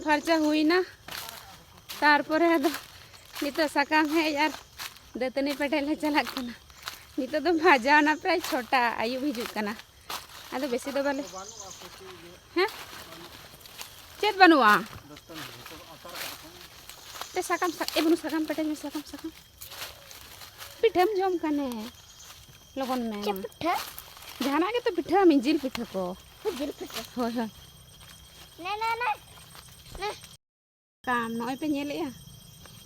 फार्चा हुईना तारपरे आदो नितो साकाम हेज आर दातनी पेटे ले चला कना नितो दो भाजावना प्राय छोटा आयु हिजुग कना आदो बेसी दो बाले हैं चेत बनुआ ते साकाम ए बनु साकाम पेटे में साकाम पिठम जम कने लगन में पिठा जहाना के तो पिठा में जिल पिठा को जिल पिठा होय होय ना काम नय पे नेलेया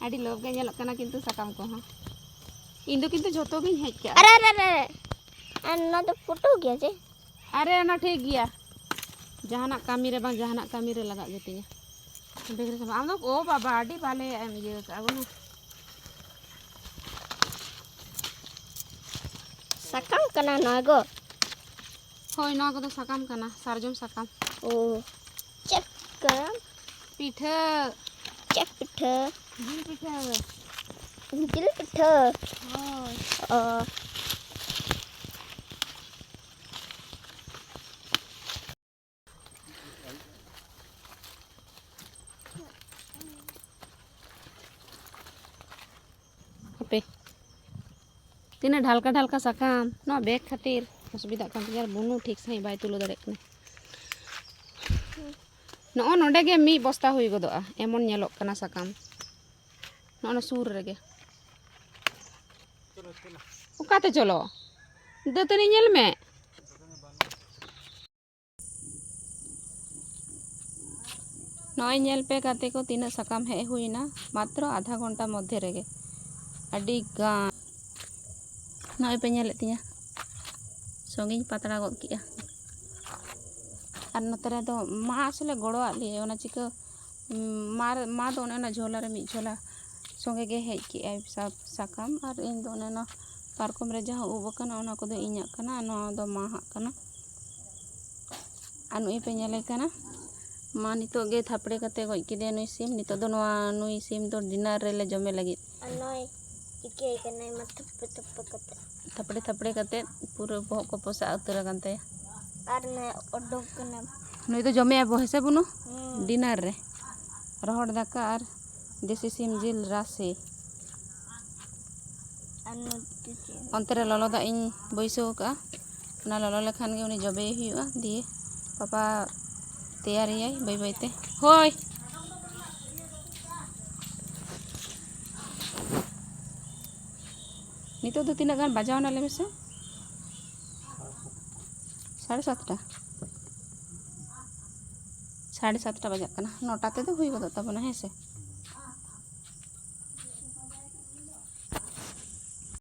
आडी लोग के नेलक कना किंतु साकाम को हां इंदो किंतु झोतो गिन हेज के अरे अन्ना तो फोटो गया जे अरे ना ठीक गया जहाना कामी रे बांग जहाना कामी रे लगा गेतिया बेगरे सब आम दो ओ बाबा आडी बाले एम ये कागुना साकाम कना नागो होय ना को साकाम कना सारजम साकाम ओ चेक करम पिठा चेक पिठा जिल पिठा जिल पिठा होय पे तीना ढालका साकाम ना बैग खातिर असुविधा कान यार बुनु ठीक सही बाय तुलो दड़े कने नो नोडे गे मी बस्ता हुई गदोआ एमन नेलोक कना साकाम नो सुर रेगे ओकाते चलो दतनी नेल में नय नेल पे काते को तीना साकाम हे हुईना मात्र आधा घंटा मध्य रेगे अडी गान नय पे नेले तिया संगिन पातड़ा गद किया और नतरे दो मा असले गड़ो लिए ओना चिका मा दो ना झोला रे मी झोला संगे गे हेज के साकाम और इन दो ना पारकम रे जहां उब कना ओना को दो इñा कना नो दो मा हा कना अनु पे नेले कना मा नितो गे थापड़े कते गज किदे नुई सिम नितो दो नोआ नुई सिम दो डिनर रे ले जमे लगी अनय इके कने मत थप्पे थपड़े कते पूरा बहक को पोसा उतर गनते और ने ओडोक कने नुई तो जमे बहसे बुनु डिनर रे रोहड़ दाका और देसी सिम जिल रासे अनु अंतरे ललो दा इन बैसो का ना ललो लेखान गे उनी जबे हुआ दिए पापा तैयारी है बाय बायते होय नितो तो तीना गान बजावना ले में से 7:30 7:30 बजा कना 9टा ते तो हुई गदो तबना है से